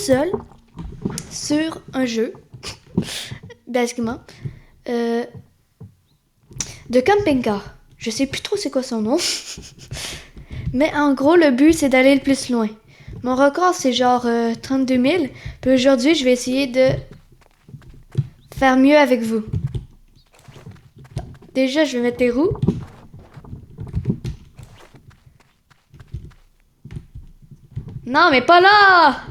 seule sur un jeu, basiquement, de camping-car. Je sais plus trop c'est quoi son nom. Mais en gros, le but, c'est d'aller le plus loin. Mon record, c'est genre 32 000. Puis aujourd'hui, je vais essayer de faire mieux avec vous. Déjà, je vais mettre les roues. Non, mais pas là!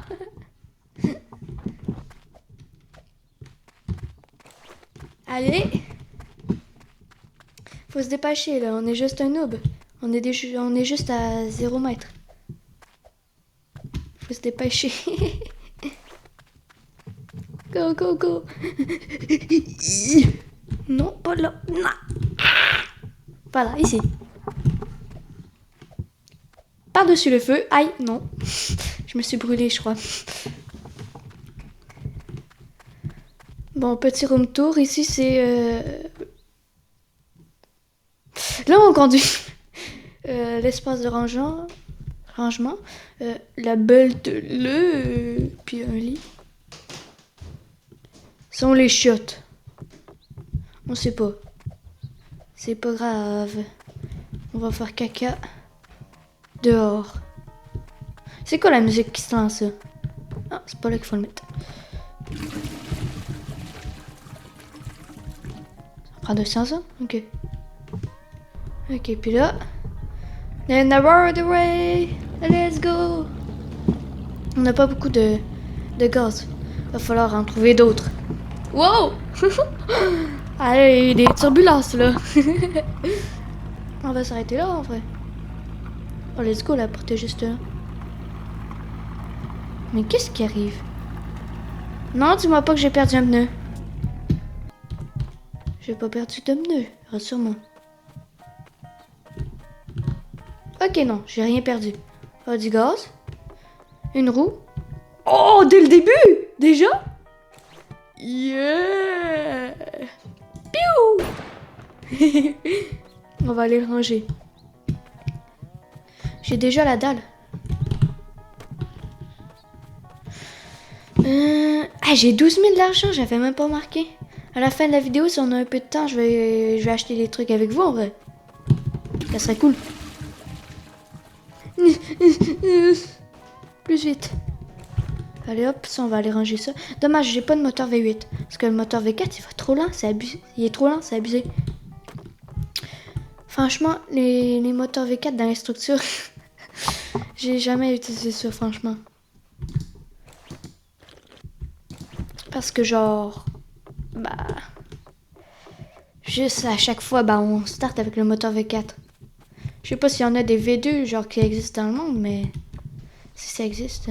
Allez! Faut se dépêcher, là. On est juste un noob. On est juste à 0 mètre. Faut se dépêcher. Go, go, go! Non, pas là. Non. Voilà, ici. Par-dessus le feu. Aïe, non. Je me suis brûlée, je crois. Bon, petit room tour. Ici, c'est... Là, on conduit. L'espace de rangement. La belle de le... Puis un lit. Sont les chiottes. On sait pas. C'est pas grave. On va faire caca dehors. C'est quoi la musique qui se lance, ça? Ah, c'est pas là qu'il faut le mettre. Ça prend 200, ça? Ok. Ok, puis là... Then I rode away. Let's go. On n'a pas beaucoup de gaz. Va falloir en trouver d'autres. Wow! Allez, des turbulences, là. On va s'arrêter là, en vrai. Oh, let's go, la porte est juste là. Mais qu'est-ce qui arrive? Non, dis-moi pas que j'ai perdu un pneu. J'ai pas perdu de pneu, rassure-moi. Ok, non, j'ai rien perdu. Oh, du gaz. Une roue. Oh, dès le début! Déjà? Yeah! Piou! On va aller le ranger. J'ai déjà la dalle. J'ai 12 000 d'argent, j'avais même pas marqué. À la fin de la vidéo, si on a un peu de temps, je vais acheter des trucs avec vous, en vrai. Ça serait cool. Plus vite. Allez hop, ça on va aller ranger ça. Dommage, j'ai pas de moteur V8. Parce que le moteur V4, il va trop lent, c'est abusé. Il est trop lent, c'est abusé. Franchement, les moteurs V4 dans les structures, j'ai jamais utilisé ça, franchement. Parce que genre, juste à chaque fois, on start avec le moteur V4. Je sais pas s'il y en a des V2 genre qui existent dans le monde, mais si ça existe,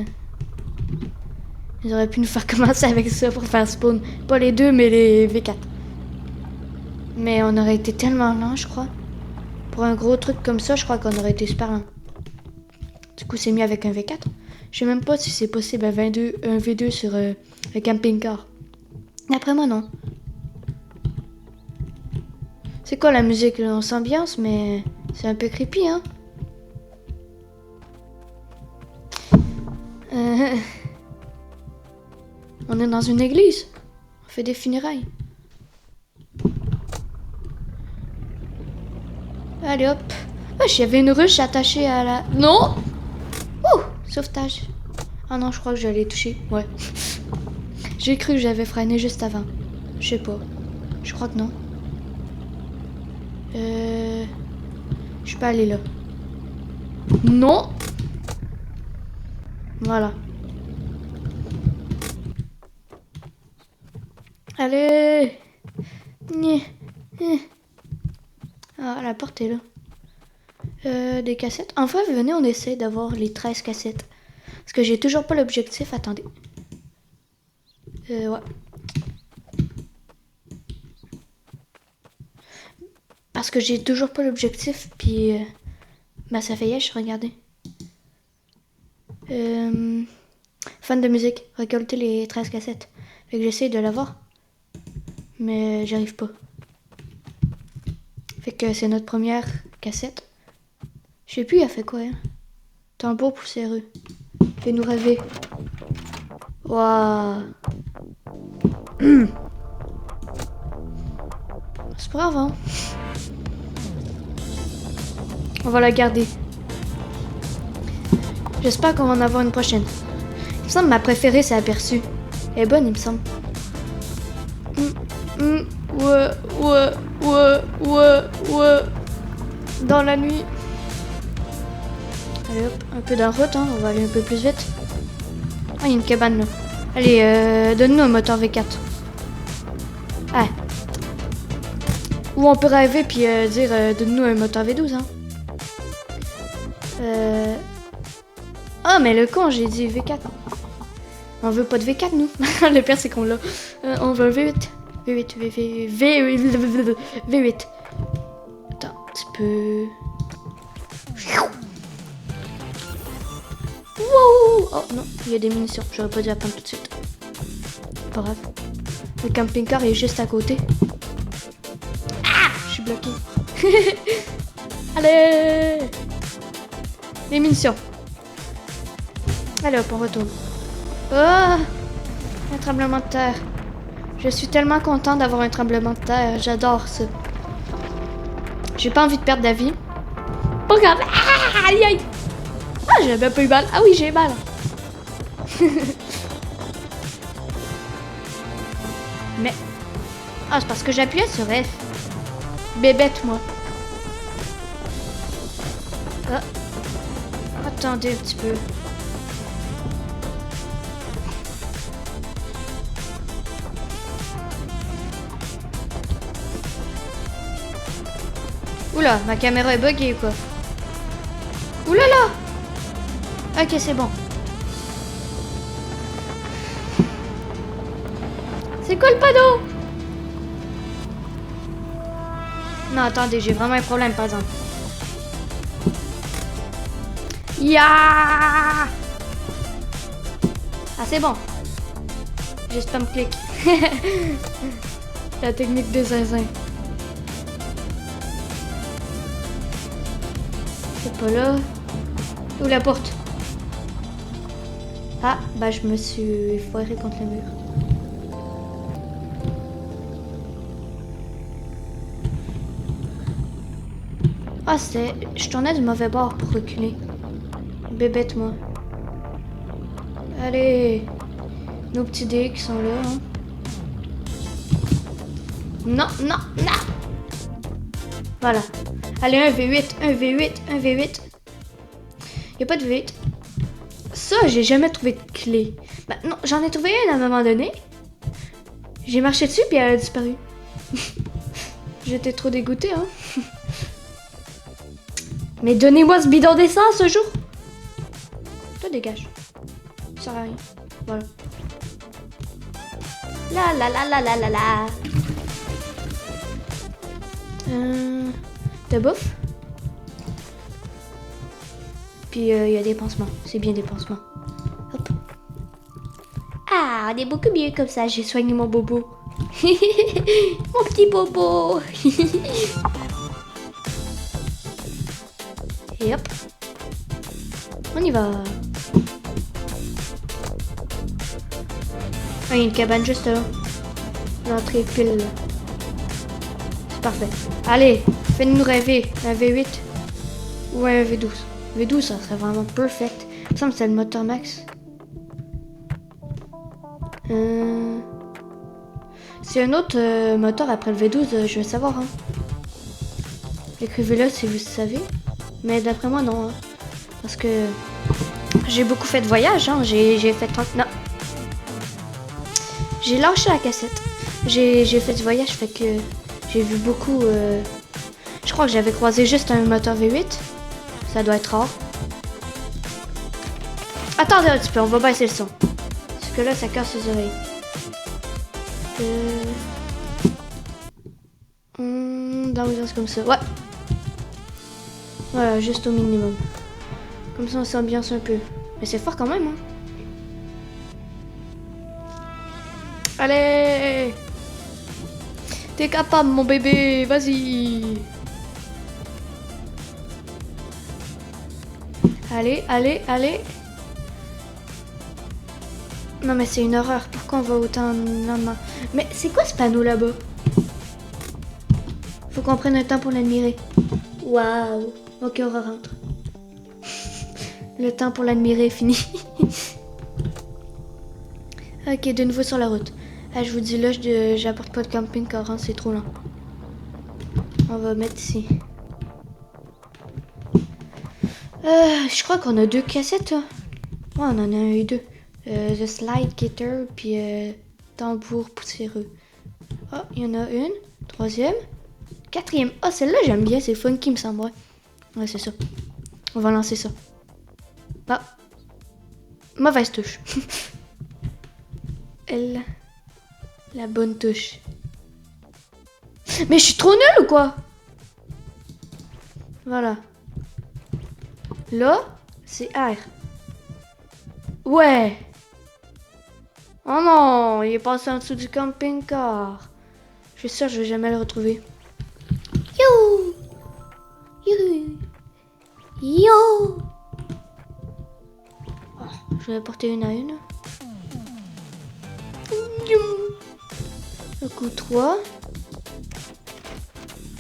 ils auraient pu nous faire commencer avec ça pour faire spawn. Pas les deux, mais les V4. Mais on aurait été tellement lent, je crois. Pour un gros truc comme ça, je crois qu'on aurait été super lent. Du coup, c'est mieux avec un V4. Je sais même pas si c'est possible un V2 sur le camping-car. D'après moi, non. C'est quoi la musique? On s'ambiance, mais c'est un peu creepy, hein? On est dans une église. On fait des funérailles. Allez hop. Wesh, il y avait une ruche attachée à la... Non! Ouh! Sauvetage. Ah non, je crois que je l'ai touché. Ouais. J'ai cru que j'avais freiné juste avant. Je sais pas. Je crois que non. Je peux aller là. Non! Voilà. Allez! Ah, la porte est là. Des cassettes. Enfin, venez, on essaie d'avoir les 13 cassettes. Parce que j'ai toujours pas l'objectif. Attendez. Ouais. Parce que j'ai toujours pas l'objectif. Puis, ça fait yesh, regardez. Fan de musique. Récolter les 13 cassettes. Fait que j'essaie de l'avoir. Mais j'arrive pas. Fait que c'est notre première cassette. Je sais plus, elle fait quoi, hein? Tambour poussiéreux. Fais-nous rêver. Waouh. C'est pas grave, hein. On va la garder. J'espère qu'on va en avoir une prochaine. Il me semble que ma préférée, c'est Aperçu. Elle est bonne, il me semble. Ouais. Dans la nuit. Allez hop, un peu dans la route, hein. On va aller un peu plus vite. Ah, il y a une cabane là. Allez, donne-nous un moteur V4. Ah. Ou on peut rêver puis dire donne-nous un moteur V12, hein. Ah, mais le con, j'ai dit V4. On veut pas de V4, nous. Le pire, c'est qu'on l'a. On veut un V8. V8. Attends, un petit peu. Wow! Oh non, il y a des munitions. J'aurais pas dû la prendre tout de suite. Pas grave. Le camping-car est juste à côté. Ah! Je suis bloqué. Allez! Les munitions. Allez hop, on retourne. Oh! Un tremblement de terre. Je suis tellement content d'avoir un tremblement de terre. J'adore ça. J'ai pas envie de perdre la vie. Oh, regarde! Ah! Aïe aïe! Ah, j'ai même pas eu balle. Ah oui, j'ai eu balle. Mais... Ah, c'est parce que j'appuyais sur F. Bébête, moi. Ah. Attendez un petit peu. Oula, ma caméra est buggée ou quoi? Oula là! Ok, c'est bon. C'est quoi le panneau? Non, attendez, j'ai vraiment un problème, par exemple. Ya! Ah, c'est bon. J'ai spam clic. La technique des zinzins. C'est pas là. Où la porte? Ah, bah je me suis foirée contre le mur. Ah, c'est... Je tournais du mauvais bord pour reculer. Bébête, moi. Allez. Nos petits dés qui sont là, hein. Non. Voilà. Allez, un V8. Y a pas de V8. Ça, j'ai jamais trouvé de clé. Bah non, j'en ai trouvé une à un moment donné. J'ai marché dessus puis elle a disparu. J'étais trop dégoûtée, hein. Mais donnez-moi ce bidon d'essence ce jour. Toi, dégage. Ça sert à rien. Voilà. La. De bouffe. Puis il y a des pansements. C'est bien des pansements. Hop. Ah, on est beaucoup mieux comme ça. J'ai soigné mon bobo. Mon petit bobo. Et hop. On y va. Ah, il y a une cabane juste là. L'entrée pile là. C'est parfait. Allez, faites-nous rêver. Un V8 ou un V12. V12, ça serait vraiment perfect. Il me semble que c'est le moteur max. C'est un autre moteur après le V12, je veux savoir. Hein. Écrivez-le si vous savez. Mais d'après moi, non. Hein. Parce que j'ai beaucoup fait de voyages. Hein. J'ai fait 30... Non. J'ai lâché la cassette. J'ai fait du voyage, fait que j'ai vu beaucoup... Je crois que j'avais croisé juste un moteur V8. Ça doit être rare. Attendez un petit peu, on va baisser le son. Parce que là, ça casse les oreilles. Dans le sens comme ça. Ouais. Voilà, juste au minimum. Comme ça, on s'ambiance un peu. Mais c'est fort quand même, hein. Allez! T'es capable, mon bébé, vas-y! Allez. Non mais c'est une horreur. Pourquoi on va autant lentement? Mais c'est quoi ce panneau là-bas? Faut qu'on prenne un temps pour l'admirer. Waouh. Ok, on rentre. Le temps pour l'admirer est fini. Ok, de nouveau sur la route. Ah, je vous dis là, j'apporte pas de camping-car, hein, c'est trop lent. On va mettre ici. Je crois qu'on a 2 cassettes, là. Ouais, on en a eu 2. The Slide Guitar, puis tambour poussiéreux. Ah, il y en a une. 3e. 4e. Ah, celle-là, j'aime bien. C'est funky, me semble. Ouais, c'est ça. On va lancer ça. Ah. Mauvaise touche. La bonne touche. Mais je suis trop nulle ou quoi? Voilà. Là, c'est R. Ouais. Oh non, il est passé en dessous du camping-car. Je suis sûre que je vais jamais le retrouver. Yo! Yo! Yo! Oh, je vais porter une à une. Le coup 3.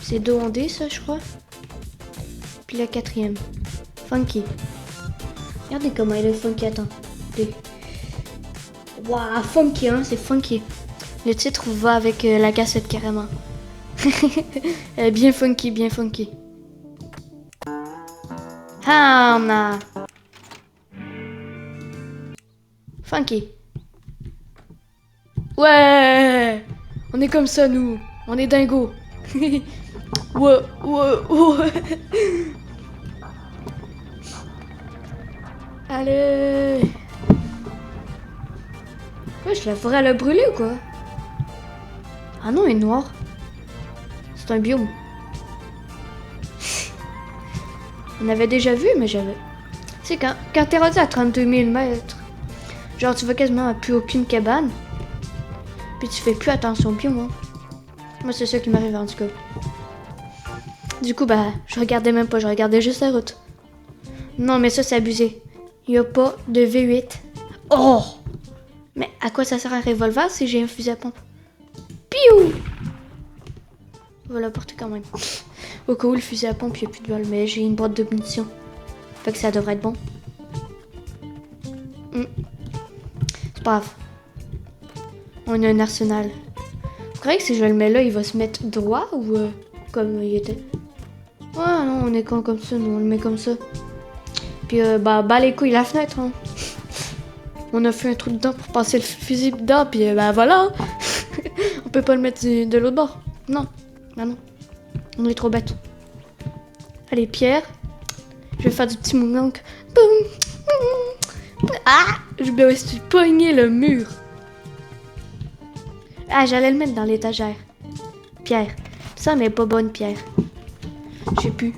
C'est 2 en D, ça, je crois. Puis la 4e. Funky. Regardez comment il est funky. Attends. Waouh, funky, hein, c'est funky. Le titre va avec la cassette carrément. Elle est bien funky, bien funky. Ah, on a... Funky. Ouais! On est comme ça, nous. On est dingo. Ouais, ouais, ouais. Allez. Wesh, la forêt elle a brûlé ou quoi? Ah non, elle est noire. C'est un biome. On avait déjà vu, mais j'avais... Tu sais, quand t'es rendu à 32 000 mètres, genre tu vas quasiment à plus aucune cabane, puis tu fais plus attention au biome, hein. Moi, c'est ça qui m'arrive en tout cas. Du coup, bah, je regardais même pas, je regardais juste la route. Non, mais ça, c'est abusé. Il n'y a pas de V8. Oh! Mais à quoi ça sert un revolver si j'ai un fusil à pompe? Piou! On va la porter quand même. Au cas où le fusil à pompe, il n'y a plus de balles, mais j'ai une boîte de munitions. Fait que ça devrait être bon. C'est pas grave. On a un arsenal. Vous croyez que si je le mets là, il va se mettre droit ou comme il était? Ouais, non, on est con comme ça, nous, on le met comme ça. Puis, bah, les couilles la fenêtre, hein. On a fait un trou dedans pour passer le fusil dedans, puis bah voilà. Hein. On peut pas le mettre de l'autre bord. Non, bah non. On est trop bêtes. Allez, Pierre. Je vais faire du petit mouvement. Ah! Je me suis pogné le mur. Ah, j'allais le mettre dans l'étagère. Pierre. Ça, mais pas bonne, Pierre. Je sais plus.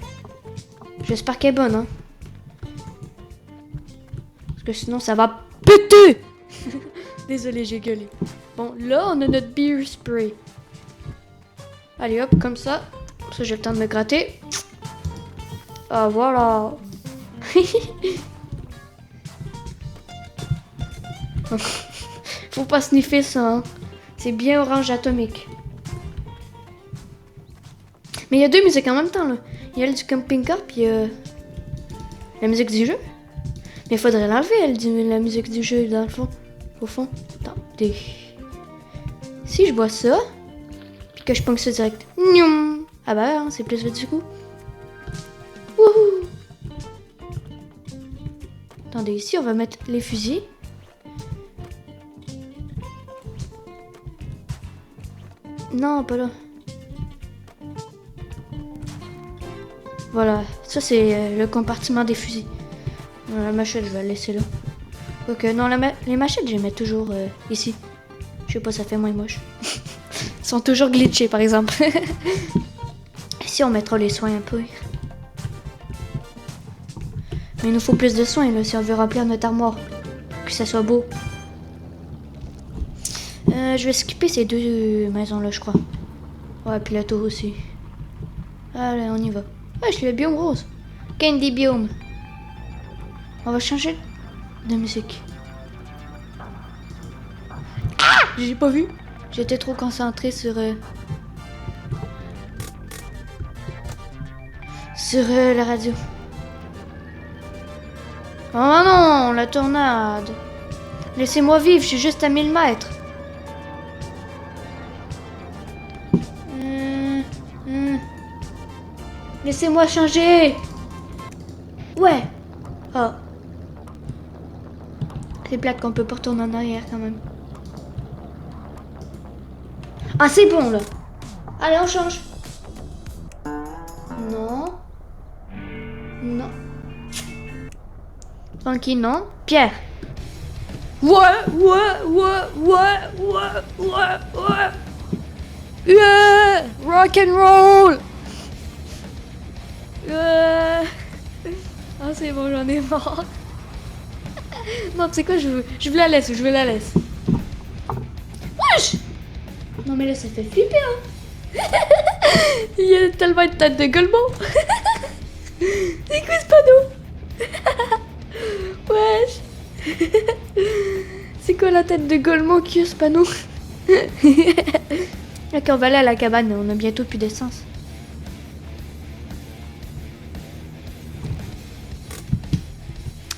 J'espère qu'elle est bonne, hein. Parce que sinon, ça va péter! Désolé, j'ai gueulé. Bon, là, on a notre beer spray. Allez, hop, comme ça. Ça, j'ai le temps de me gratter. Ah, voilà. Faut pas sniffer ça, hein. C'est bien orange atomique. Mais il y a 2 musiques en même temps, là. Il y a le du camping-car, puis la musique du jeu. Mais il faudrait l'enlever, la musique du jeu, dans le fond. Au fond. Attendez. Si je bois ça, puis que je pogne ça direct. Nium. Ah bah, hein, c'est plus vite du coup. Wouhou. Attendez, ici, on va mettre les fusils. Non, pas là. Voilà, ça c'est le compartiment des fusils. La machette, je vais la laisser là. Ok, non, les machettes, je les mets toujours ici. Je sais pas, ça fait moins moche. Ils sont toujours glitchés, par exemple. Ici, on mettra les soins un peu. Mais il nous faut plus de soins, là, si on veut remplir notre armoire. Que ça soit beau. Je vais skipper ces 2 maisons-là, je crois. Ouais, puis la tour aussi. Allez, on y va. Ouais, je suis le biome rose. Candy biome. On va changer de musique. J'ai pas vu. J'étais trop concentré sur la radio. Oh non, la tornade. Laissez-moi vivre, je suis juste à 1000 mètres. Laissez-moi changer. Ouais. Oh. C'est plate qu'on peut pas retourner en arrière quand même. Ah, c'est bon là. Allez, on change. Non. Non. Tranquille, non. Pierre. Ouais. Yeah. Rock and roll. Ah, c'est bon, j'en ai marre. Non, tu sais quoi, je veux la laisse, Wesh. Non, mais là, ça fait flipper, hein. Il y a tellement de tête de Golemon. C'est quoi ce panneau? Wesh. C'est quoi la tête de Golemon qui a ce panneau? Ok, on va aller à la cabane, on a bientôt plus d'essence.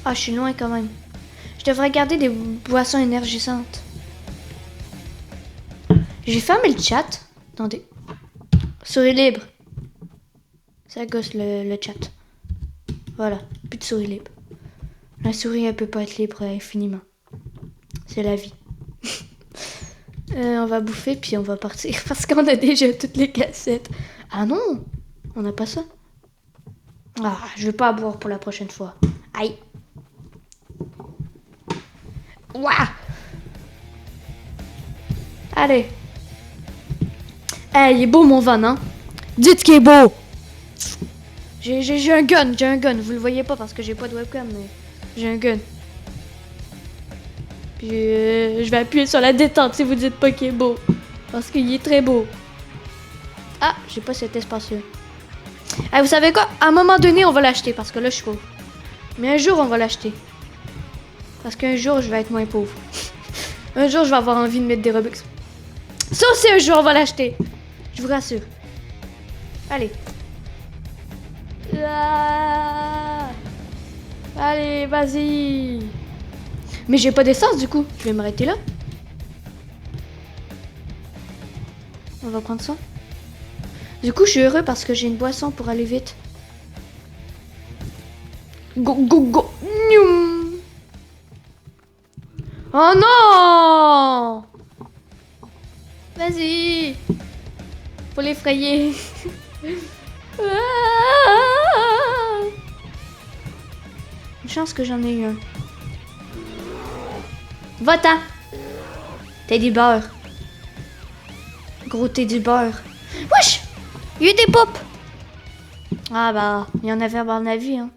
Ah, je suis loin quand même. Je devrais garder des boissons énergisantes. J'ai fermé le chat. Attendez. Souris libre. Ça gosse le chat. Voilà, plus de souris libre. La souris, elle peut pas être libre infiniment. C'est la vie. On va bouffer puis on va partir parce qu'on a déjà toutes les cassettes. Ah non, on n'a pas ça. Ah, je vais pas boire pour la prochaine fois. Aïe. Ouah. Allez. Hey, il est beau mon van, hein? Dites qu'il est beau. J'ai un gun. Vous le voyez pas parce que j'ai pas de webcam, mais j'ai un gun. Puis je vais appuyer sur la détente si vous dites pas qu'il est beau. Parce qu'il est très beau. Ah, j'ai pas cet espace-là. Hey, vous savez quoi? À un moment donné, on va l'acheter parce que là, je suis pauvre. Mais un jour, on va l'acheter. Parce qu'un jour, je vais être moins pauvre. Un jour, je vais avoir envie de mettre des Robux. Ça aussi, un jour, on va l'acheter. Je vous rassure. Allez. Ah. Allez, vas-y. Mais j'ai pas d'essence, du coup. Je vais m'arrêter là. On va prendre ça. Du coup, je suis heureux parce que j'ai une boisson pour aller vite. Go. Nyoum. Oh non! Vas-y! Faut l'effrayer. Une chance que j'en ai eu un. Va-t'en! T'es du beurre. Gros t'es du beurre. Wesh! Il y a eu des pops! Ah bah, il y en avait marre de la vie, hein.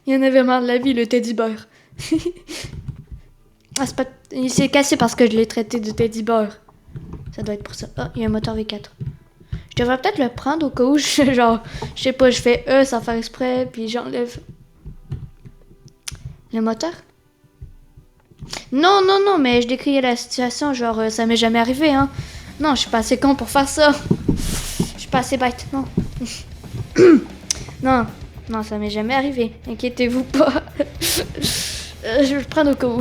Il y en avait marre de la vie, le teddy beurre. Ah, c'est pas... Il s'est cassé parce que je l'ai traité de teddy beurre. Ça doit être pour ça. Ah, il y a un moteur V4. Je devrais peut-être le prendre au cas où genre, je sais pas, je fais E sans faire exprès, puis j'enlève le moteur. Non, mais je décris la situation, genre, ça m'est jamais arrivé, hein. Non, je suis pas assez con pour faire ça. Je suis pas assez bête, non. Non, ça m'est jamais arrivé. Inquiétez-vous pas. Je vais le prendre au cas où.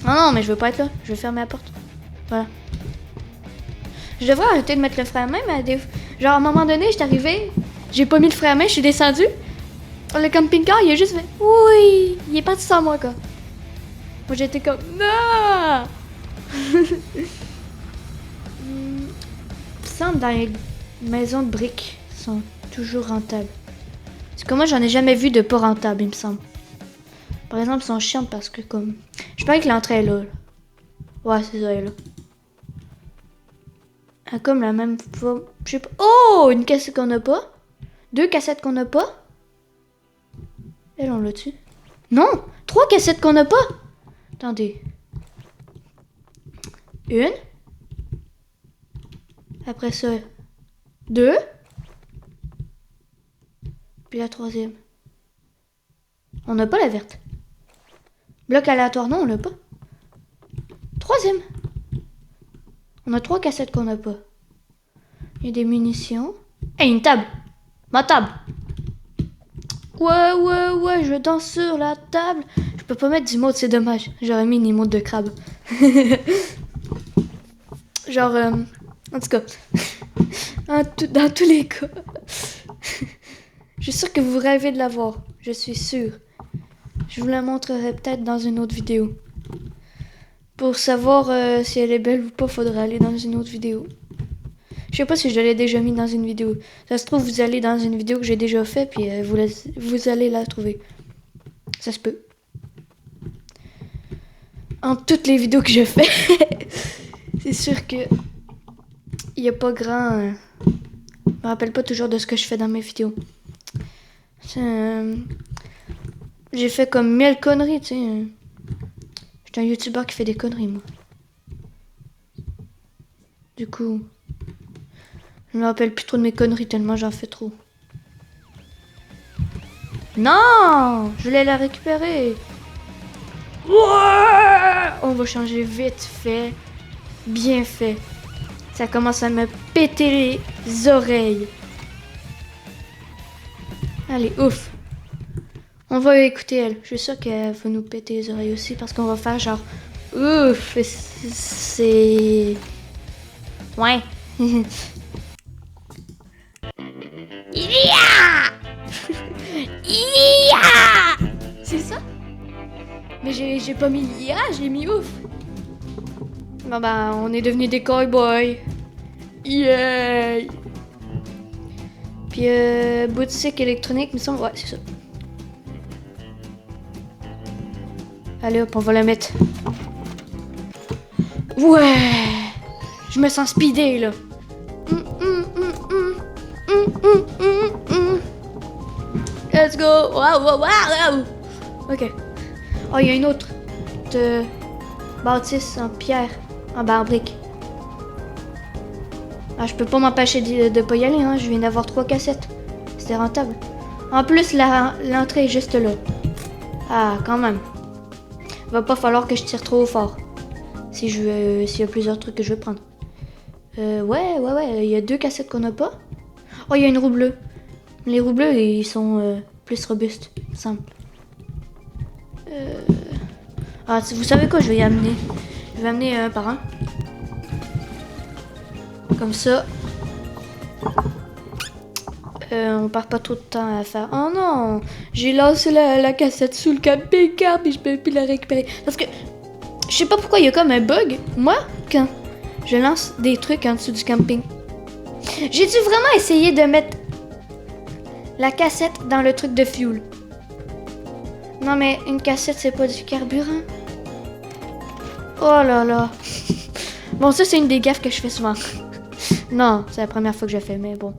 Non, mais je veux pas être là. Je vais fermer la porte. Voilà. Je devrais arrêter de mettre le frein à main, mais genre, à un moment donné, j'étais arrivée, j'ai pas mis le frein à main, je suis descendue. Le camping-car, il a juste fait oui, il est parti sans moi, quoi. Moi, j'étais comme non. Il me semble dans les maisons de briques sont toujours rentables. Parce que moi, j'en ai jamais vu de pas rentables, il me semble. Par exemple, ils sont chiantes parce que comme... Je parie que l'entrée est là. Ouais, c'est ça, elle est là. Elle a comme la même forme. Je sais pas. Oh! Une cassette qu'on n'a pas. 2 cassettes qu'on n'a pas. Elle, on l'a dessus. Non! 3 cassettes qu'on n'a pas. Attendez. 1. Après ça, 2. Puis la 3e. On n'a pas la verte. Bloc aléatoire, non, on l'a pas. Troisième. On a 3 cassettes qu'on n'a pas. Il y a des munitions. Hey, une table. Ma table. Ouais, je danse sur la table. Je peux pas mettre d'emote, c'est dommage. J'aurais mis une emote de crabe. Genre, en tout cas, dans tous les cas, je suis sûre que vous rêvez de la voir. Je suis sûre. Je vous la montrerai peut-être dans une autre vidéo. Pour savoir si elle est belle ou pas, faudra aller dans une autre vidéo. Je sais pas si je l'ai déjà mis dans une vidéo. Ça se trouve, vous allez dans une vidéo que j'ai déjà fait, puis vous allez la trouver. Ça se peut. En toutes les vidéos que je fais, c'est sûr que il y a pas grand. Je me rappelle pas toujours de ce que je fais dans mes vidéos. J'ai fait comme 1000 conneries, tu sais. Je suis un youtubeur qui fait des conneries, moi. Du coup, je me rappelle plus trop de mes conneries tellement j'en fais trop. Non! Je voulais la récupérer. Ouais! On va changer vite fait. Bien fait. Ça commence à me péter les oreilles. Allez, ouf. On va écouter elle. Je suis sûre qu'elle va nous péter les oreilles aussi parce qu'on va faire genre... Ouf, c'est... Ouais. C'est ça? Mais j'ai pas mis IA, j'ai mis ouf. Bon bah, on est devenus des cowboys. Yeah! Puis boutique électronique, il me semble. Ouais, c'est ça. Allez hop, on va la mettre. Ouais! Je me sens speedé là. Let's go! Wow! Ok. Oh, il y a une autre de bâtisse en pierre, en brique. Ah, je peux pas m'empêcher de pas y aller, hein. Je viens d'avoir 3 cassettes. C'était rentable. En plus, l'entrée est juste là. Ah, quand même. Va pas falloir que je tire trop fort. S'il y a plusieurs trucs que je veux prendre. Ouais. Il y a 2 cassettes qu'on a pas. Oh, il y a une roue bleue. Les roues bleues, ils sont plus robustes, il me semble. Ah, vous savez quoi, je vais y amener. Je vais amener un par un. Comme ça. On perd pas trop de temps à faire. Oh non! J'ai lancé la cassette sous le camping-car et je peux plus la récupérer. Parce que je sais pas pourquoi il y a comme un bug. Moi, quand je lance des trucs en dessous du camping. J'ai dû vraiment essayer de mettre la cassette dans le truc de fuel. Non mais une cassette c'est pas du carburant. Oh là là. Bon ça c'est une des gaffes que je fais souvent. Non, c'est la première fois que je fais, mais bon.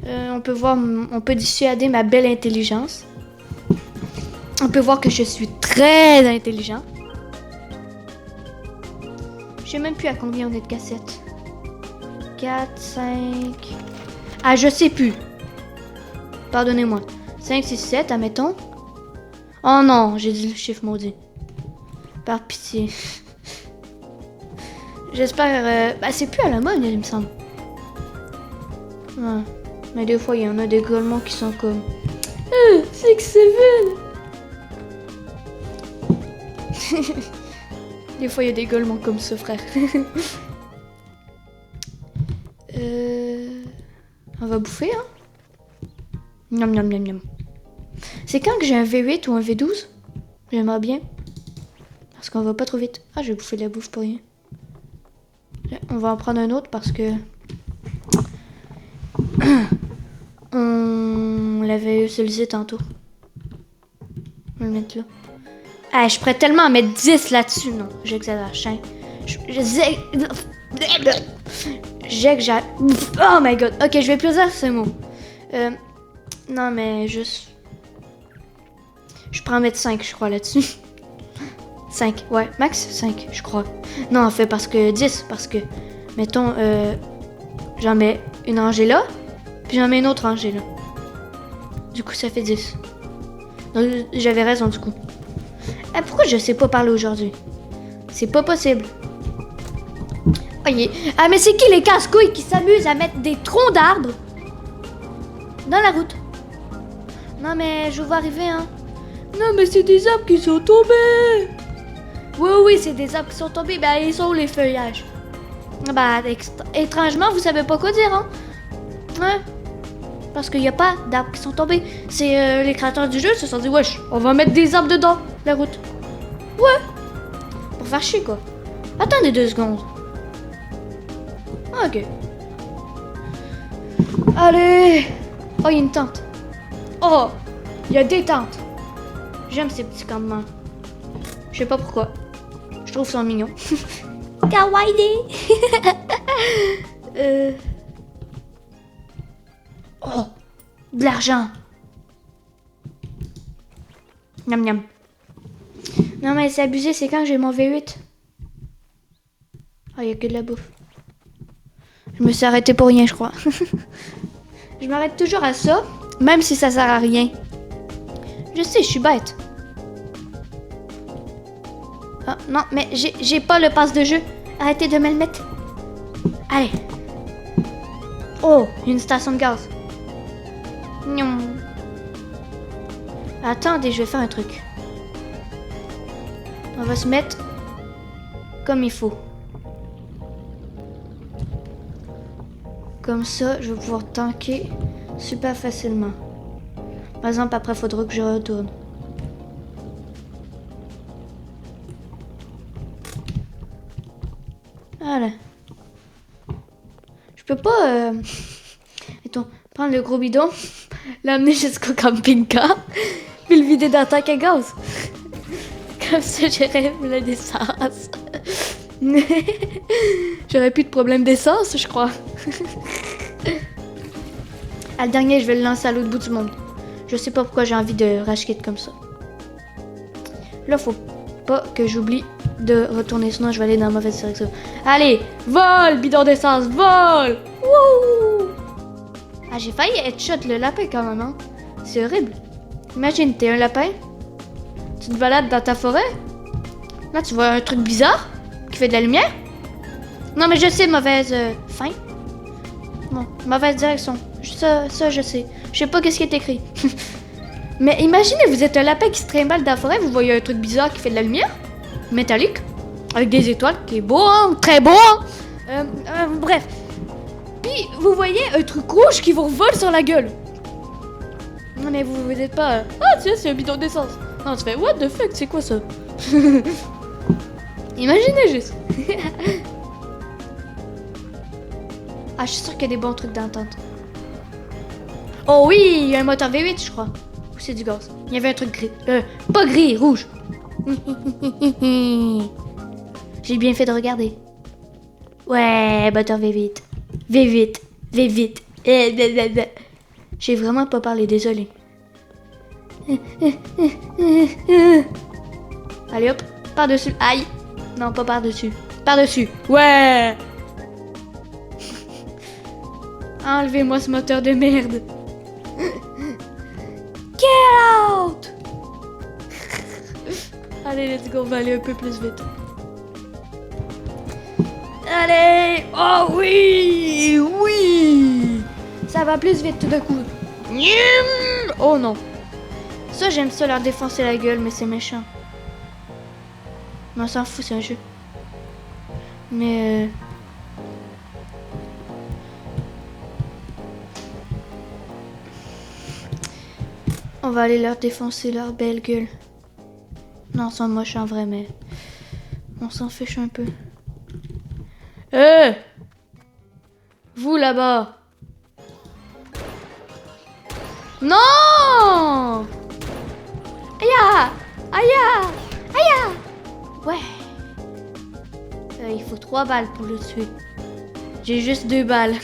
On peut dissuader ma belle intelligence. On peut voir que je suis très intelligent. Je sais même plus à combien on est de cassettes. 4, 5... Ah, je sais plus. Pardonnez-moi. 5, 6, 7, admettons. Oh non, j'ai dit le chiffre maudit. Par pitié. J'espère... c'est plus à la mode, il me semble. Ouais. Mais des fois, il y en a des gueulements qui sont comme... 6, 7. Des fois, il y a des gueulements comme ça, frère. On va bouffer, hein? Miam. C'est quand que j'ai un V8 ou un V12? J'aimerais bien. Parce qu'on va pas trop vite. Ah, j'ai bouffé de la bouffe pour rien. On va en prendre un autre parce que... On l'avait utilisé tantôt. On va le mettre là. Ah, je pourrais tellement en mettre 10 là-dessus. Non, j'exagère. J'exagère. Oh my god. Ok, je vais plus dire ce mot. Non, mais juste... Je pourrais en mettre 5, je crois, là-dessus. 5, ouais. Max 5, je crois. Non, en fait, parce que 10. Parce que, mettons, j'en mets une rangée là. Puis j'en mets une autre rangée là. Du coup, ça fait 10. Donc, j'avais raison, du coup. Ah, pourquoi je sais pas parler aujourd'hui? C'est pas possible. Ah, mais c'est qui les casse-couilles qui s'amusent à mettre des troncs d'arbres dans la route? Non, mais je vous vois arriver, hein. Non, mais c'est des arbres qui sont tombés. Oui, oui, c'est des arbres qui sont tombés. Ben, ils sont où les feuillages? Bah, étrangement, vous savez pas quoi dire, hein? Ouais. Parce qu'il n'y a pas d'arbres qui sont tombés. C'est les créateurs du jeu se sont dit, wesh, on va mettre des arbres dedans, la route. Ouais. Pour faire chier, quoi. Attendez 2 secondes. Ok. Allez. Oh, il y a une tente. Oh, il y a des tentes. J'aime ces petits campements. Je sais pas pourquoi. Je trouve ça mignon. Kawaii. Oh, de l'argent. Miam miam. Non mais c'est abusé, c'est quand j'ai mon V8. Oh, il y a que de la bouffe. Je me suis arrêtée pour rien, je crois. Je m'arrête toujours à ça, même si ça sert à rien. Je sais, je suis bête. Oh, non, mais j'ai pas le pass de jeu. Arrêtez de me le mettre. Allez. Oh, une station de gaz. Non. Attendez, je vais faire un truc. On va se mettre comme il faut. Comme ça, je vais pouvoir tanker super facilement. Par exemple, après, il faudra que je retourne. Voilà. Je peux pas... mettons, prendre le gros bidon, l'amener jusqu'au camping-car, puis le vider dans le tank à gaz. Comme ça, j'aurais plein d'essence. J'aurais plus de problème d'essence, je crois. Le dernier, je vais le lancer à l'autre bout du monde. Je sais pas pourquoi j'ai envie de racheter comme ça. Là, faut pas que j'oublie de retourner, sinon je vais aller dans la mauvaise direction. Allez, vol, bidon d'essence, vol! Wouh! Ah, j'ai failli headshot le lapin quand même, hein. C'est horrible. Imagine, t'es un lapin, tu te balades dans ta forêt, là tu vois un truc bizarre qui fait de la lumière. Non mais je sais, mauvaise fin. Bon, mauvaise direction. Ça je sais. Je sais pas qu'est-ce qui est écrit. Mais imaginez, vous êtes un lapin qui se trimballe dans la forêt, vous voyez un truc bizarre qui fait de la lumière, métallique, avec des étoiles, qui est beau, hein, très beau, hein. Bref. Puis vous voyez un truc rouge qui vous revole sur la gueule. Non mais vous vous dites pas, ah tiens, c'est un bidon d'essence. Non, tu fais, what the fuck, c'est quoi ça? Imaginez juste. Ah, je suis sûre qu'il y a des bons trucs dans la tente. Oh oui, il y a un moteur V8, je crois. Ou c'est du gaz. Il y avait un truc gris. Pas gris, rouge. J'ai bien fait de regarder. Ouais, moteur V8. V8. V8. J'ai vraiment pas parlé, désolé. Allez hop, par-dessus. Aïe. Non, pas par-dessus. Par-dessus. Ouais. Enlevez-moi ce moteur de merde. Get out. Allez, let's go, on va aller un peu plus vite. Allez. Oh oui. Oui. Ça va plus vite tout d'un coup. Oh non. Ça, j'aime ça leur défoncer la gueule, mais c'est méchant. Mais on s'en fout, c'est un jeu. Mais... on va aller leur défoncer leur belle gueule. Non, ils sont moches en vrai, mais... on s'en fiche un peu. Vous là-bas! Non! Aïe! Aïe! Aïe! Ouais. Il faut 3 balles pour le tuer. J'ai juste 2 balles.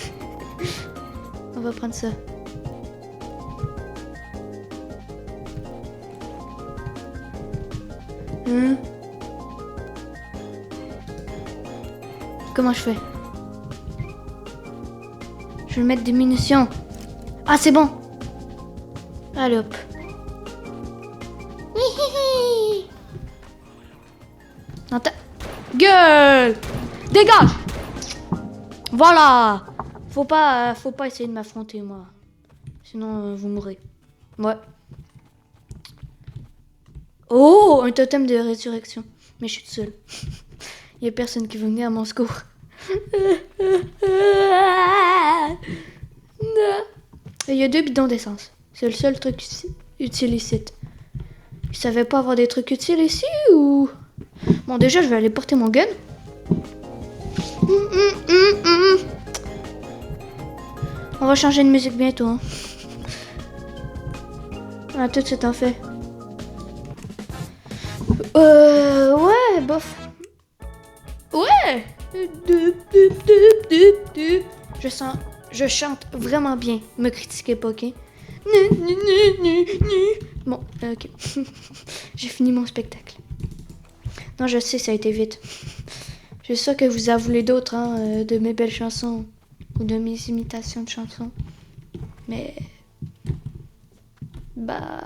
On va prendre ça. Comment je fais? Je vais mettre des munitions. Ah, c'est bon. Allez hop. Dans ta gueule! Dégage! Voilà! Faut pas essayer de m'affronter, moi. Sinon, vous mourrez. Ouais. Oh! Un totem de résurrection. Mais je suis toute seule. Il y a personne qui veut venir à mon secours. Il y a 2 bidons d'essence. C'est le seul truc utile ici. Je savais pas avoir des trucs utiles ici ou... Bon, déjà, je vais aller porter mon gun. On va changer de musique bientôt. Hein. Ah, tout de suite en fait. Ouais, bof. Ouais. Je chante vraiment bien. Me critiquez pas, ok? Bon, ok. J'ai fini mon spectacle. Non, je sais, ça a été vite. Je suis sûre que vous en voulez d'autres, hein, de mes belles chansons ou de mes imitations de chansons. Mais... Bah...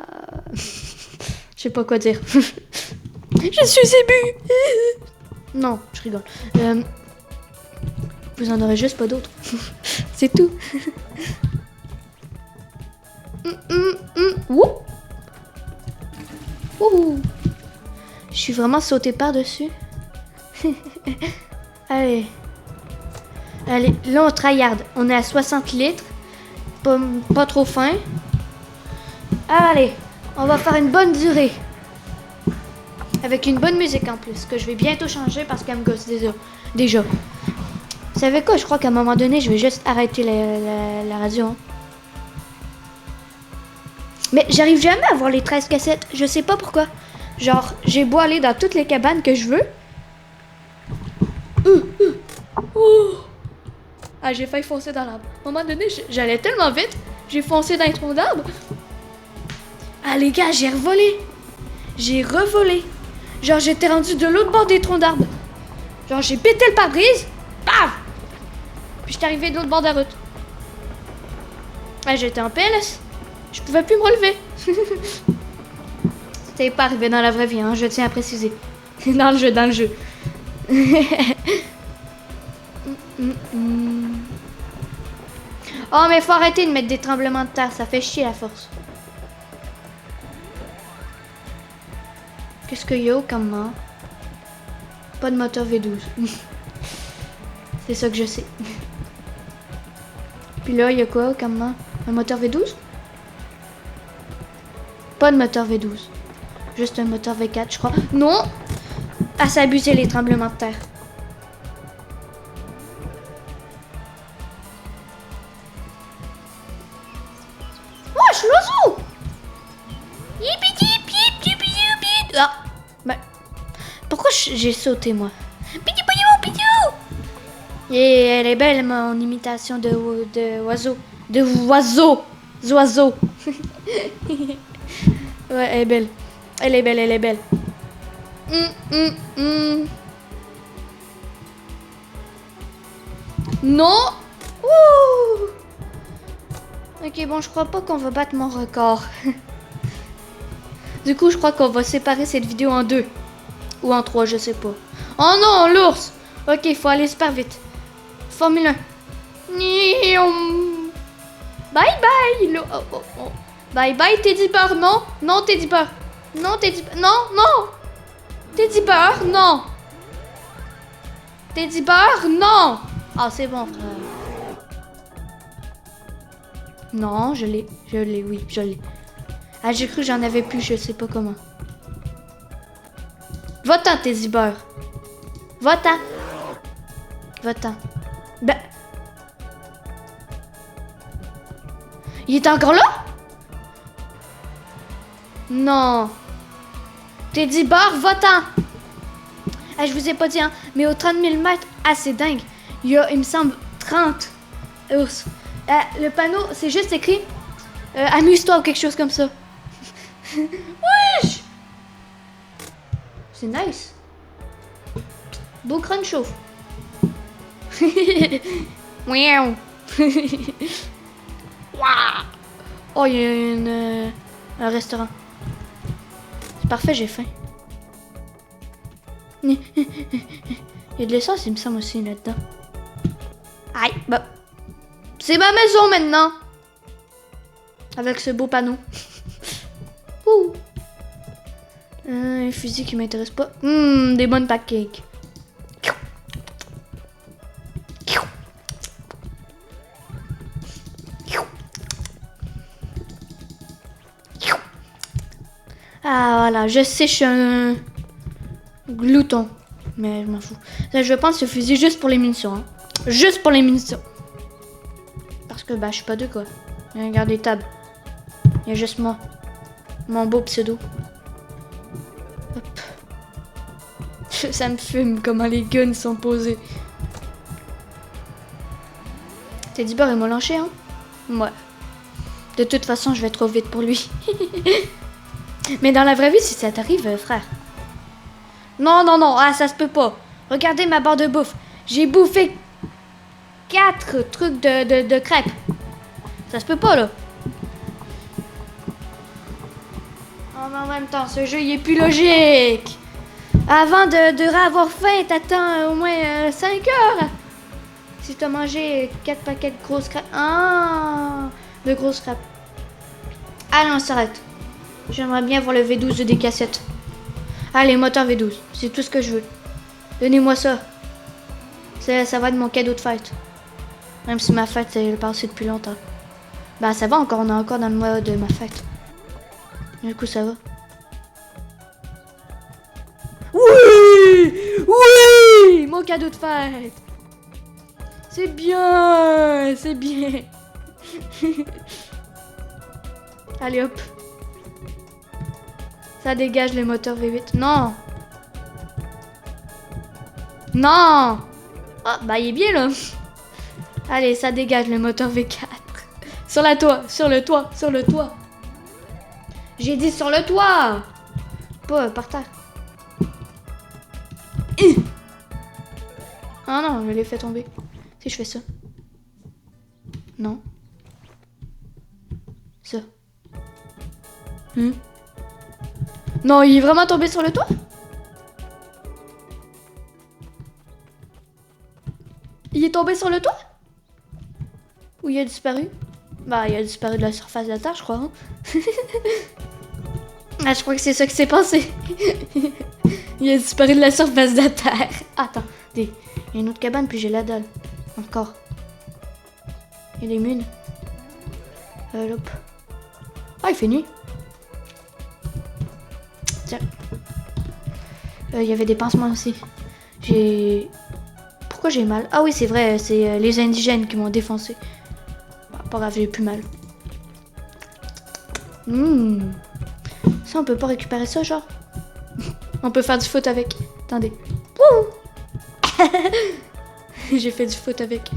Je sais pas quoi dire. Je suis émue. Non, je rigole. Vous en aurez juste pas d'autres. C'est tout. Ouh. Je suis vraiment sautée par-dessus. Allez. Allez, là on tryhard. On est à 60 litres. Pas trop faim. Allez, on va faire une bonne durée. Avec une bonne musique en plus, que je vais bientôt changer parce qu'elle me gosse déjà. Vous savez quoi? Je crois qu'à un moment donné, je vais juste arrêter la radio. Hein. Mais j'arrive jamais à voir les 13 cassettes. Je sais pas pourquoi. Genre, j'ai beau aller dans toutes les cabanes que je veux. Ah, j'ai failli foncer dans l'arbre. À un moment donné, j'allais tellement vite, j'ai foncé dans les troncs d'arbre. Ah, les gars, j'ai revolé. J'ai revolé. Genre, j'étais rendu de l'autre bord des troncs d'arbre. Genre, j'ai pété le pare-brise. Paf! Puis j'étais arrivé de l'autre bord de la route. Ah, j'étais en PLS. Je pouvais plus me relever. C'était pas arrivé dans la vraie vie, hein, je tiens à préciser. Dans le jeu. Oh, mais faut arrêter de mettre des tremblements de terre, ça fait chier à force. Qu'est-ce qu'il y a au campement? Pas de moteur V12. C'est ça que je sais. Puis là, il y a quoi au campement? Un moteur V12? Pas de moteur V12. Juste un moteur V4, je crois. Non! Ah, c'est abusé les tremblements de terre. Oh, je suis l'oiseau! Ah! Ben, pourquoi j'ai sauté, moi? Et elle est belle, mon imitation de oiseau. De oiseau! Oiseau! Ouais, elle est belle. Elle est belle. Non! Ouh! Ok, bon, je crois pas qu'on va battre mon record. Du coup, je crois qu'on va séparer cette vidéo en 2. Ou en 3, je sais pas. Oh non, l'ours! Ok, il faut aller super vite. Formule 1. Bye bye! Bye bye, Teddy Bear, non? Non, Teddy Bear. Non, Teddy Bear. Non! Teddy Bear, non! Teddy Bear, non! Ah, c'est bon, frère. Non, je l'ai, oui, je l'ai. Ah, j'ai cru que j'en avais plus, je sais pas comment. Va-t'en, Teddy Bear. Va-t'en. Ben... Il est encore là? Non. Teddy Bear, va-t'en. Ah, je vous ai pas dit, hein, mais au 30 000 mètres, ah, c'est dingue. Il y a, il me semble, 30 ours. Le panneau, c'est juste écrit amuse-toi ou quelque chose comme ça. Wesh! C'est nice. Beau crâne chauffe. Miaou. Oh, il y a un restaurant. C'est parfait, j'ai faim. Il y a de l'essence, il me semble aussi là-dedans. Aïe, bah. C'est ma maison maintenant. Avec ce beau panneau. Ouh. Un fusil qui m'intéresse pas. Des bonnes pancakes. Ah voilà, je sais, je suis un glouton. Mais je m'en fous. Là, je vais prendre ce fusil juste pour les munitions. Hein. Juste pour les munitions. Parce que bah je suis pas deux quoi. Regarde les tables. Il y a juste moi. Mon beau pseudo. Hop. Ça me fume comment les guns sont posés. Teddy Bear il m'a lâché hein. Ouais. De toute façon je vais trop vite pour lui. Mais dans la vraie vie, si ça t'arrive, frère. Non, non, non, ah, ça se peut pas. Regardez ma barre de bouffe. J'ai bouffé 4 trucs de crêpes. Ça se peut pas, là. Oh, mais en même temps, ce jeu, il est plus logique. Avant de avoir faim, t'attends au moins 5 heures. Si t'as mangé 4 paquets de grosses crêpes. Ah, de grosses crêpes. Allez, on s'arrête. J'aimerais bien voir le V12 des cassettes. Allez, moteur V12. C'est tout ce que je veux. Donnez-moi ça. Ça va être mon cadeau de fête. Même si ma fête est passée depuis longtemps. Bah ça va encore, on est encore dans le mois de ma fête. Du coup ça va. Oui! Oui! Mon cadeau de fête! C'est bien! C'est bien! Allez hop! Ça dégage les moteurs V8. Non! Non! Ah, bah il est bien là! Allez, ça dégage le moteur V4. Sur la toit, sur le toit, sur le toit. J'ai dit sur le toit! Pas par terre. Ah non, je l'ai fait tomber. Si je fais ça. Non. Ça. Non, il est vraiment tombé sur le toit? Il est tombé sur le toit? Ou il a disparu? Bah, il a disparu de la surface de la Terre, je crois. Hein? Ah, je crois que c'est ça qui s'est passé. Il a disparu de la surface de la Terre. Attends, il y a une autre cabane, puis j'ai la dalle. Encore. Il y a des mines. Hop. Ah, il fait nuit. Tiens. Il y avait des pansements aussi. Pourquoi j'ai mal? Ah oui, c'est vrai, c'est les indigènes qui m'ont défoncé. Bah, pas grave, j'ai plus mal. Ça, on peut pas récupérer ça, genre? On peut faire du foot avec. Attendez. J'ai fait du foot avec.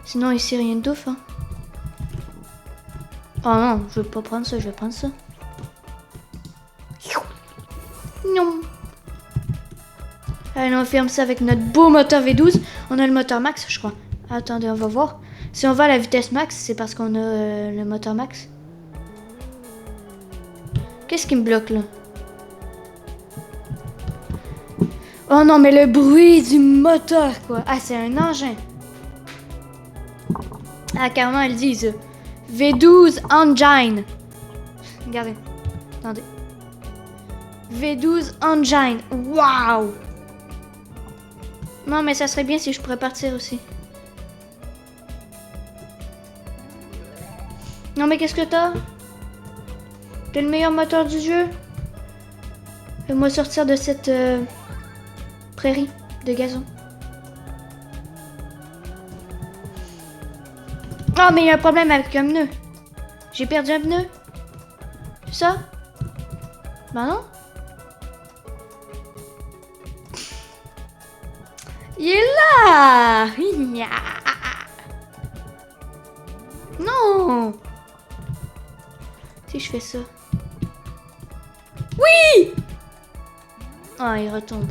Sinon, ici, rien de ouf, hein. Oh non, je veux pas prendre ça, je vais prendre ça. Non. Allez, on ferme ça avec notre beau moteur V12. On a le moteur max, je crois. Attendez, on va voir. Si on va à la vitesse max, c'est parce qu'on a le moteur max. Qu'est-ce qui me bloque, là? Oh non, mais le bruit du moteur, quoi. Ah, c'est un engin. Ah, carrément, elles disent V12 Engine. Regardez. Attendez. V12 Engine. Waouh! Non, mais ça serait bien si je pourrais partir aussi. Non, mais qu'est-ce que t'as? T'es le meilleur moteur du jeu? Fais-moi sortir de cette prairie de gazon. Oh, mais il y a un problème avec un pneu. J'ai perdu un pneu. C'est ça? Bah non. Il est là! Non! Si je fais ça. Oui! Ah, il retombe.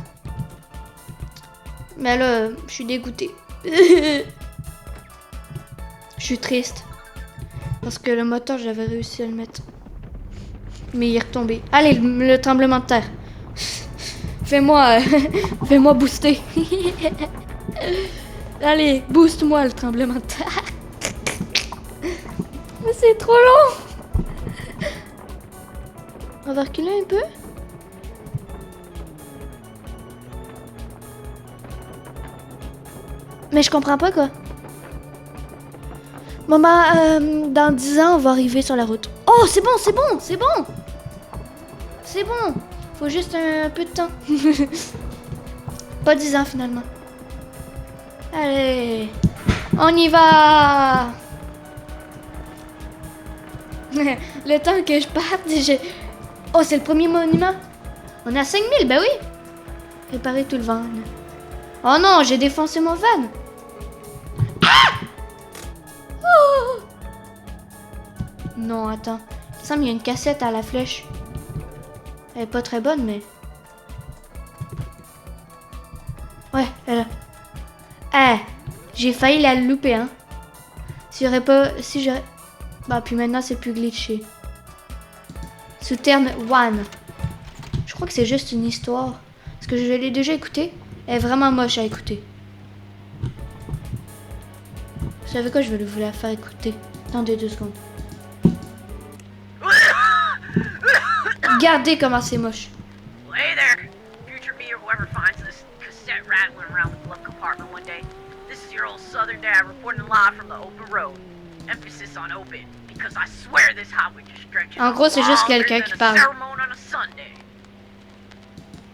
Mais là, je suis dégoûtée. Je suis triste. Parce que le moteur, j'avais réussi à le mettre. Mais il est retombé. Allez, le tremblement de terre. Fais-moi fais-moi booster. Allez, booste-moi le tremblement de terre. Mais c'est trop long. On va reculer un peu. Mais je comprends pas quoi. Bon bah, dans 10 ans, on va arriver sur la route. Oh, c'est bon, c'est bon, c'est bon. C'est bon. Faut juste un peu de temps. Pas 10 ans finalement. Allez, on y va. Le temps que je parte, oh, c'est le premier monument. On est à 5000, ben oui. Réparer tout le van. Oh non, j'ai défoncé mon van. Oh! Non, attends. Il me semble qu'il y a une cassette à la flèche. Elle est pas très bonne, mais... Ouais, elle est là. J'ai failli la louper, hein. Si j'aurais... Bah, puis maintenant, c'est plus glitché. Southern One. Je crois que c'est juste une histoire. Parce que je l'ai déjà écouté. Elle est vraiment moche à écouter. Vous savez quoi, je vais vous la faire écouter. Attendez 2 secondes. Regardez comment c'est moche. Hey there, future me or whoever finds this cassette rattling around the glove compartment one day. This is your old Southern dad reporting live from the open road. Emphasis on open, because I swear this highway just stretches En gros, c'est juste quelqu'un qui parle.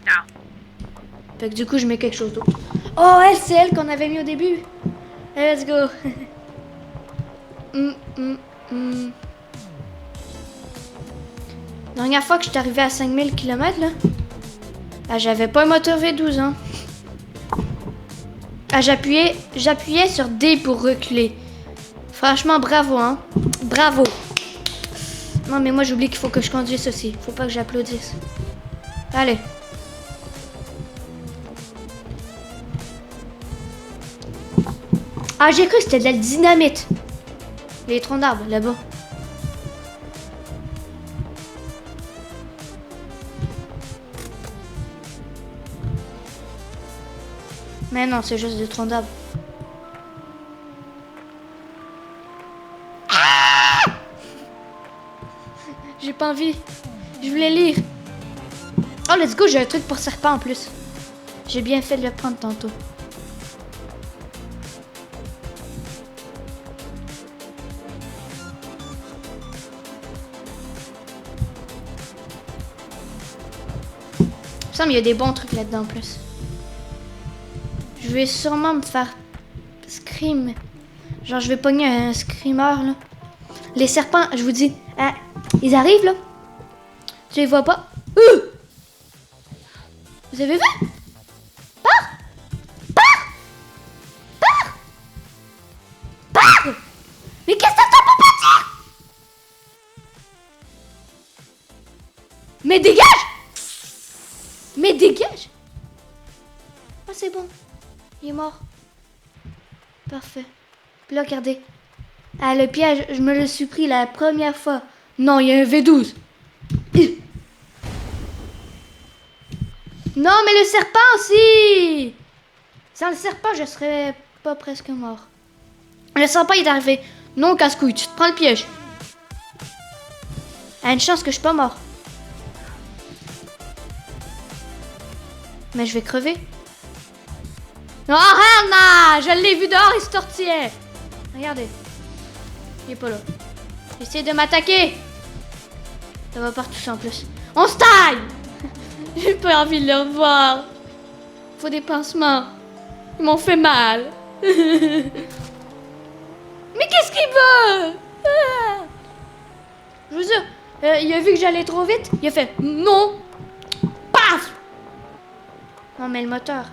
Now. Fait que du coup, je mets quelque chose d'autre. Oh, elle, c'est elle qu'on avait mis au début. Let's go. Dernière fois que je suis arrivé à 5000 km, là, j'avais pas un moteur V12, hein. J'appuyais sur D pour reculer. Franchement, bravo, hein. Bravo. Non, mais moi, j'oublie qu'il faut que je conduise aussi. Faut pas que j'applaudisse. Allez. Ah, j'ai cru que c'était de la dynamite. Les troncs d'arbres, là-bas. Mais non, c'est juste des troncs d'arbres. J'ai pas envie. Je voulais lire. Oh, let's go, j'ai un truc pour serpent en plus. J'ai bien fait de le prendre tantôt. Il me semble qu'il y a des bons trucs là-dedans en plus. Je vais sûrement me faire scream. Genre, je vais pogner un screamer, là. Les serpents, je vous dis, ils arrivent, là. Tu les vois pas? Vous avez vu? Pars! Mais qu'est-ce que t'as pour partir? Mais dégage! Mais dégage! Ah, c'est bon. Il est mort. Parfait. Puis là, regardez. Ah, le piège, je me le suis pris la première fois. Non, il y a un V12. Non, mais le serpent aussi! Sans le serpent, je serais pas presque mort. Le serpent, il est arrivé. Non, casse-couille, tu te prends le piège. Ah, une chance que je suis pas mort. Mais je vais crever. Oh, Hannah! Je l'ai vu dehors, il se tortillait. Regardez. Il est pas là. Essayez de m'attaquer. Ça va partout en plus. On se taille! J'ai pas envie de le revoir. Faut des pansements. Ils m'ont fait mal. Mais qu'est-ce qu'il veut? Je vous jure, il a vu que j'allais trop vite. Il a fait non. Paf! Non, mais le moteur.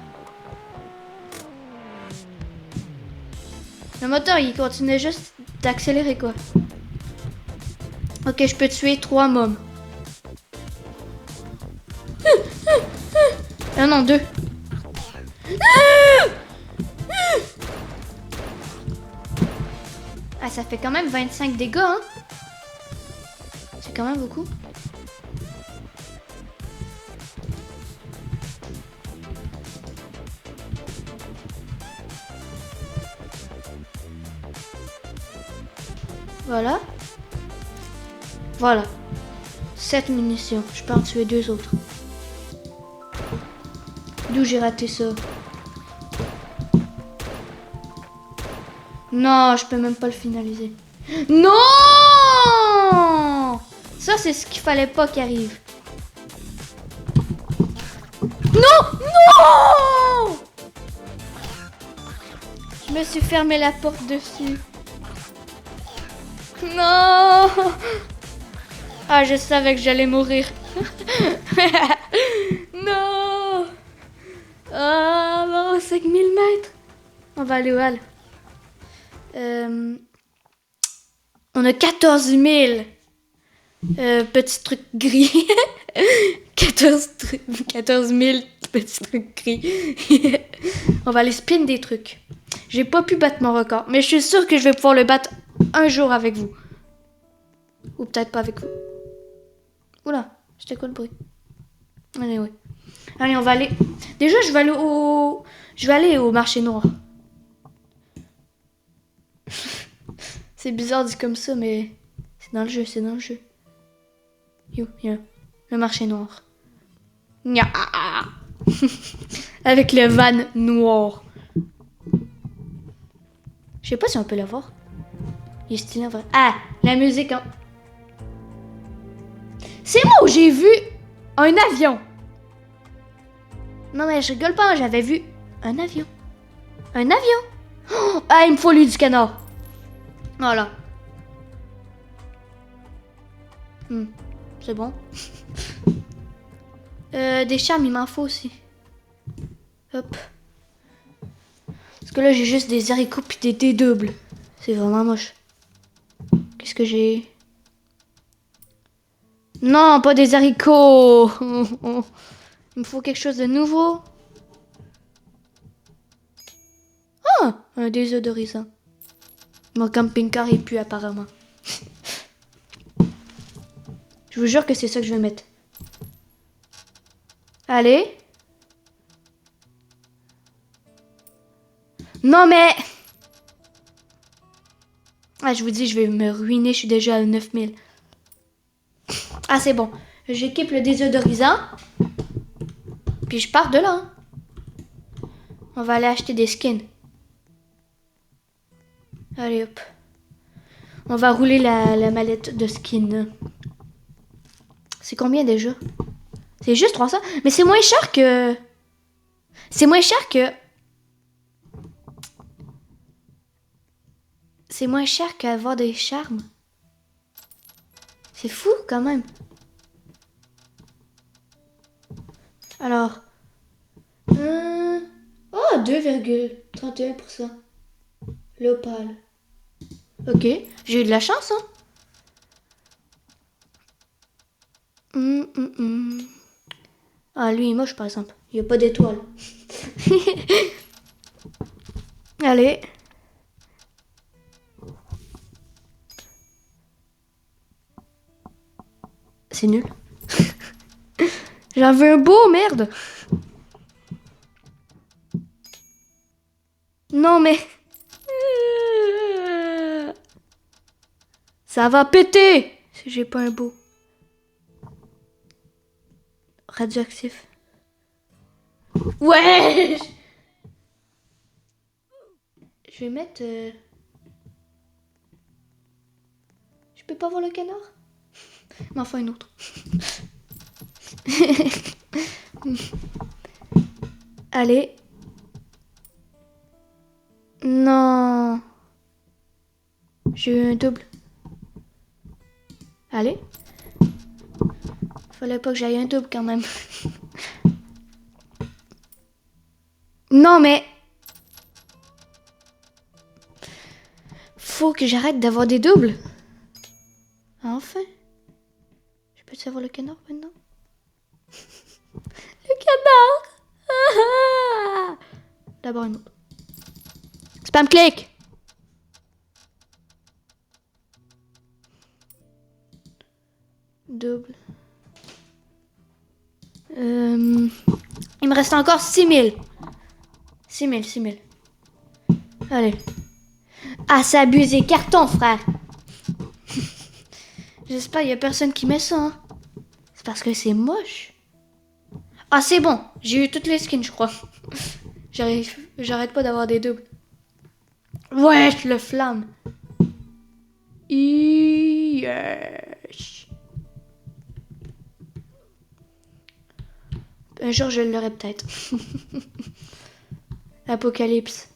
Le moteur, il continuait juste d'accélérer, quoi. Ok, je peux tuer 3 mômes. Ah non, 2. Ah, ça fait quand même 25 dégâts, hein. C'est quand même beaucoup. Voilà. Voilà. 7 munitions. Je peux en tuer 2 autres. D'où j'ai raté ça? Non, je peux même pas le finaliser. Non! Ça, c'est ce qu'il fallait pas qu'il arrive. Non! Non! Je me suis fermé la porte dessus. Non! Ah, je savais que j'allais mourir. Non! Ah, bon, 5000 mètres. On va aller où, Al? On a 14 000 petits trucs gris. 14 000 petits trucs gris. On va aller spin des trucs. J'ai pas pu battre mon record, mais je suis sûre que je vais pouvoir le battre un jour avec vous. Ou peut-être pas avec vous. Oula, c'était quoi le bruit? Allez, oui. Allez, on va aller... Déjà, je vais aller au marché noir. C'est bizarre dit comme ça, mais c'est dans le jeu, c'est dans le jeu. Le marché noir. Nya. Avec le van noir. Je sais pas si on peut la voir. Il est stylé en vrai. Ah, la musique. Hein. C'est moi où j'ai vu un avion. Non mais je rigole pas, j'avais vu un avion. Un avion. Oh, ah, il me faut lui du canard. Voilà. C'est bon. Des charmes, il m'en faut aussi. Hop. Parce que là, j'ai juste des haricots puis des dés doubles. C'est vraiment moche. Qu'est-ce que j'ai? Non, pas des haricots. Il me faut quelque chose de nouveau. Ah, un désodorisant. Mon camping-car est plus apparemment. Je vous jure que c'est ça que je vais mettre. Allez. Non mais... Ah, je vous dis, je vais me ruiner, je suis déjà à 9000. Ah, c'est bon. J'équipe le désodorisant. Puis je pars de là. Hein. On va aller acheter des skins. Allez, hop. On va rouler la mallette de skin. C'est combien déjà? C'est juste 300. Mais c'est moins cher que... C'est moins cher que... C'est moins cher qu'avoir des charmes. C'est fou quand même. Alors... Oh, 2,31%. L'opale. Ok, j'ai eu de la chance, hein. Ah, lui, il est moche, par exemple. Il n'y a pas d'étoile. Allez. C'est nul. J'en veux un beau, merde. Non, mais... Ça va péter si j'ai pas un beau. Radioactif. Ouais. Je vais mettre... Je peux pas voir le canard? M'en faut une autre. Allez. Non. J'ai eu un double. Allez. Fallait pas que j'aille un double quand même. Non mais... Faut que j'arrête d'avoir des doubles. Enfin. Je peux savoir le canard maintenant? Le canard. D'abord une autre. Spam click. Double. Il me reste encore 6000. 6000. Allez. Ah, c'est abusé. Carton, frère. J'espère qu'il y a personne qui met ça. Hein. C'est parce que c'est moche. Ah, c'est bon. J'ai eu toutes les skins, je crois. J'arrête pas d'avoir des doubles. Wesh, le flamme. Yes. Un jour, je l'aurai peut-être. Apocalypse.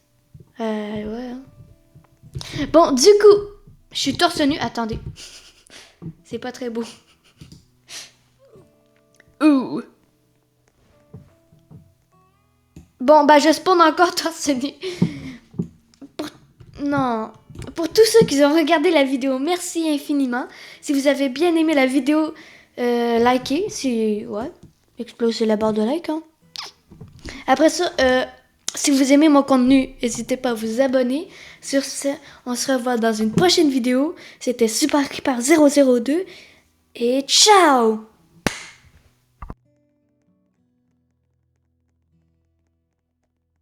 Ouais. Hein. Bon, du coup, je suis torse nu. Attendez. C'est pas très beau. Ouh. Bon, bah, je spawn encore torse nu. Non. Pour tous ceux qui ont regardé la vidéo, merci infiniment. Si vous avez bien aimé la vidéo, likez. Ouais. Explosez la barre de like. Hein. Après ça, si vous aimez mon contenu, n'hésitez pas à vous abonner. Sur ce, on se revoit dans une prochaine vidéo. C'était Super Creeper 002 et ciao!